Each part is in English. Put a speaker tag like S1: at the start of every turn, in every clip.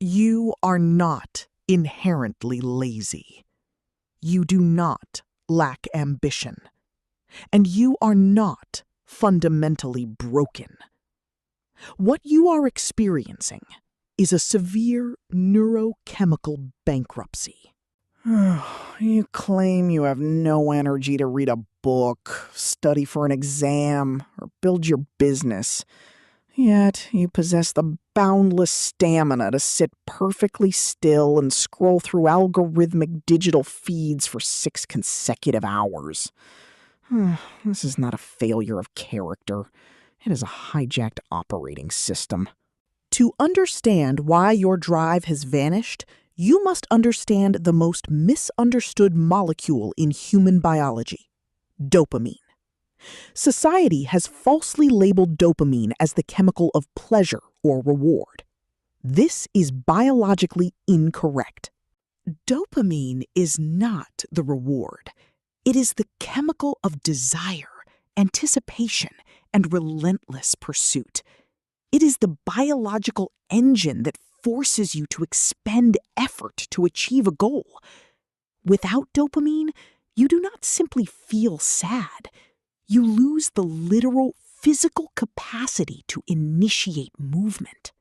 S1: You are not inherently lazy. You do not lack ambition. And you are not fundamentally broken. What you are experiencing is a severe neurochemical bankruptcy. You claim you have no energy to read a book, study for an exam, or build your business. Yet you possess the boundless stamina to sit perfectly still and scroll through algorithmic digital feeds for 6 consecutive hours. This is not a failure of character. It is a hijacked operating system. To understand why your drive has vanished, you must understand the most misunderstood molecule in human biology: dopamine. Society has falsely labeled dopamine as the chemical of pleasure or reward. This is biologically incorrect. Dopamine is not the reward. It is the chemical of desire, anticipation, and relentless pursuit. It is the biological engine that forces you to expend effort to achieve a goal. Without dopamine, you do not simply feel sad. You lose the literal physical capacity to initiate movement.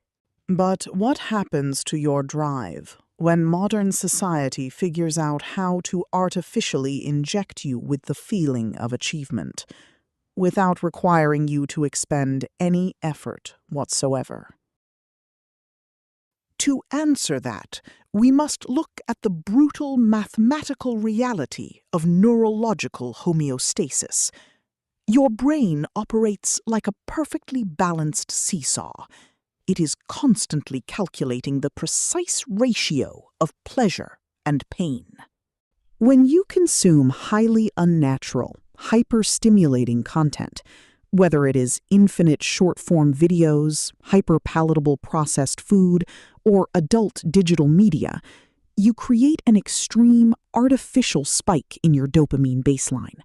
S1: But what happens to your drive when modern society figures out how to artificially inject you with the feeling of achievement, without requiring you to expend any effort whatsoever? To answer that, we must look at the brutal mathematical reality of neurological homeostasis. Your brain operates like a perfectly balanced seesaw. It is constantly calculating the precise ratio of pleasure and pain. When you consume highly unnatural, hyper-stimulating content, whether it is infinite short-form videos, hyper-palatable processed food, or adult digital media, you create an extreme artificial spike in your dopamine baseline.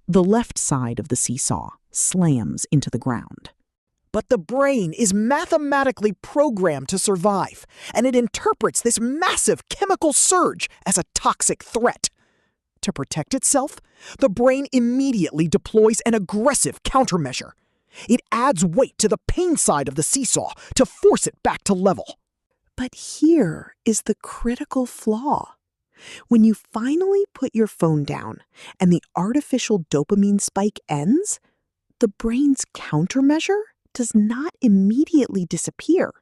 S1: The left side of the seesaw slams into the ground. But the brain is mathematically programmed to survive, and it interprets this massive chemical surge as a toxic threat. To protect itself, the brain immediately deploys an aggressive countermeasure. It adds weight to the pain side of the seesaw to force it back to level. But here is the critical flaw. When you finally put your phone down and the artificial dopamine spike ends, the brain's countermeasure does not immediately disappear.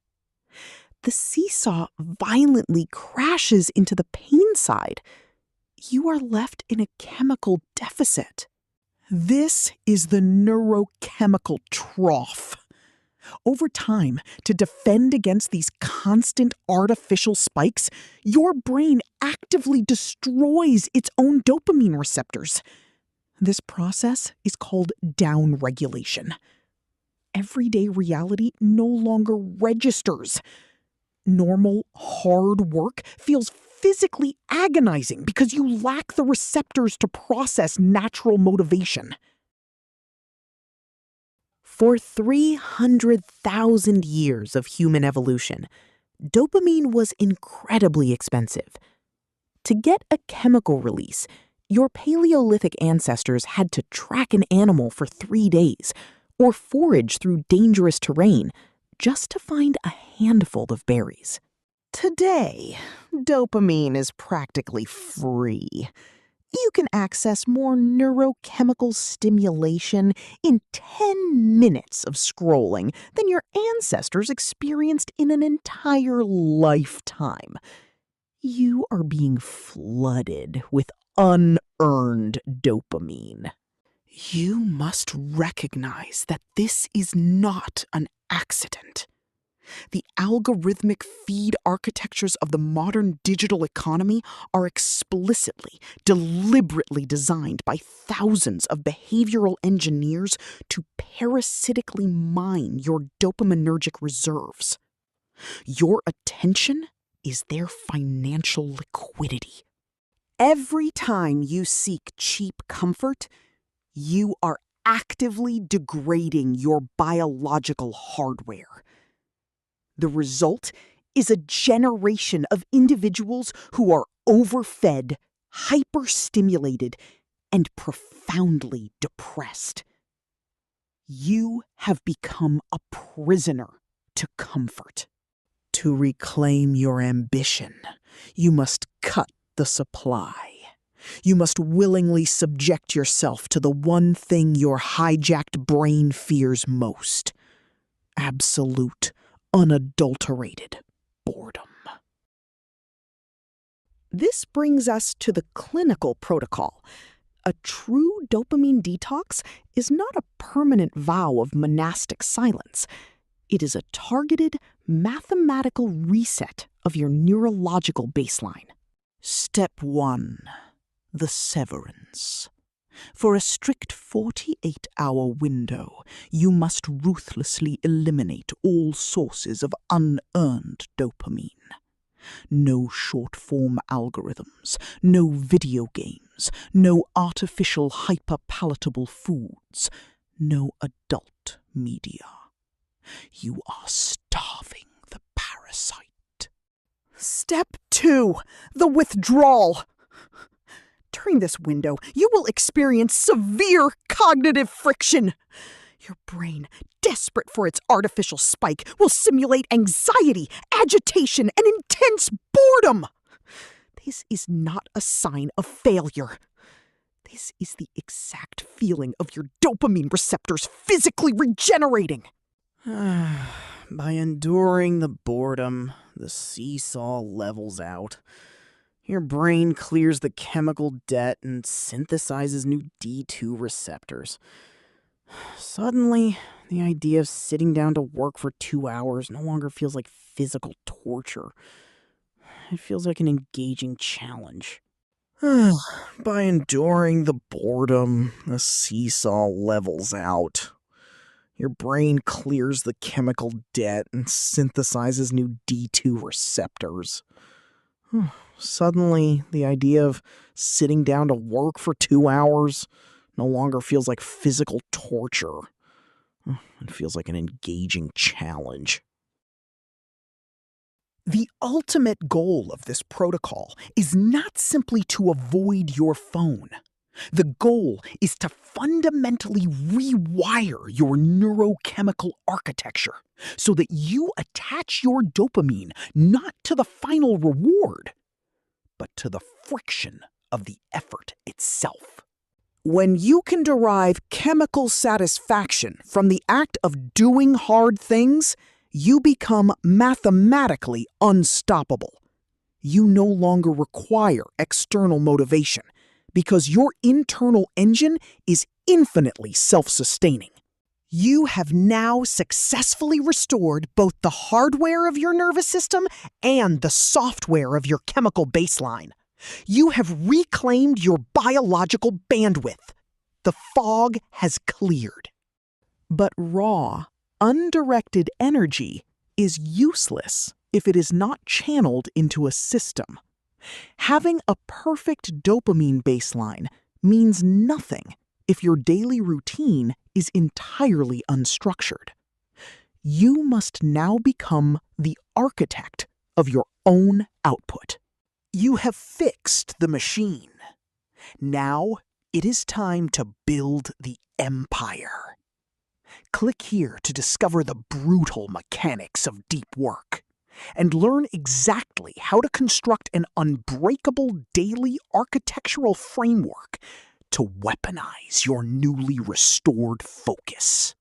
S1: The seesaw violently crashes into the pain side. You are left in a chemical deficit. This is the neurochemical trough. Over time, to defend against these constant artificial spikes, your brain actively destroys its own dopamine receptors. This process is called downregulation. Everyday reality no longer registers. Normal, hard work feels physically agonizing because you lack the receptors to process natural motivation. For 300,000 years of human evolution, dopamine was incredibly expensive. To get a chemical release, your Paleolithic ancestors had to track an animal for 3 days or forage through dangerous terrain just to find a handful of berries. Today, dopamine is practically free. You can access more neurochemical stimulation in 10 minutes of scrolling than your ancestors experienced in an entire lifetime. You are being flooded with unearned dopamine. You must recognize that this is not an accident. The algorithmic feed architectures of the modern digital economy are explicitly, deliberately designed by thousands of behavioral engineers to parasitically mine your dopaminergic reserves. Your attention is their financial liquidity. Every time you seek cheap comfort, you are actively degrading your biological hardware. The result is a generation of individuals who are overfed, hyperstimulated, and profoundly depressed. You have become a prisoner to comfort. To reclaim your ambition, you must cut the supply. You must willingly subject yourself to the one thing your hijacked brain fears most: absolute, unadulterated boredom. This brings us to the clinical protocol. A true dopamine detox is not a permanent vow of monastic silence. It is a targeted, mathematical reset of your neurological baseline. Step 1. The severance. For a strict 48-hour window, you must ruthlessly eliminate all sources of unearned dopamine. No short-form algorithms, no video games, no artificial hyperpalatable foods, no adult media. You are starving the parasite. Step 2. The withdrawal. During this window, you will experience severe cognitive friction. Your brain, desperate for its artificial spike, will simulate anxiety, agitation, and intense boredom. This is not a sign of failure. This is the exact feeling of your dopamine receptors physically regenerating. By enduring the boredom, the seesaw levels out. Your brain clears the chemical debt and synthesizes new D2 receptors. Suddenly, the idea of sitting down to work for 2 hours no longer feels like physical torture. It feels like an engaging challenge. By enduring the boredom, the seesaw levels out. Your brain clears the chemical debt and synthesizes new D2 receptors. Suddenly, the idea of sitting down to work for 2 hours no longer feels like physical torture. It feels like an engaging challenge. The ultimate goal of this protocol is not simply to avoid your phone. The goal is to fundamentally rewire your neurochemical architecture so that you attach your dopamine not to the final reward, but to the friction of the effort itself. When you can derive chemical satisfaction from the act of doing hard things, you become mathematically unstoppable. You no longer require external motivation because your internal engine is infinitely self-sustaining. You have now successfully restored both the hardware of your nervous system and the software of your chemical baseline. You have reclaimed your biological bandwidth. The fog has cleared. But raw, undirected energy is useless if it is not channeled into a system. Having a perfect dopamine baseline means nothing if your daily routine is entirely unstructured. You must now become the architect of your own output. You have fixed the machine. Now it is time to build the empire. Click here to discover the brutal mechanics of deep work and learn exactly how to construct an unbreakable daily architectural framework to weaponize your newly restored focus.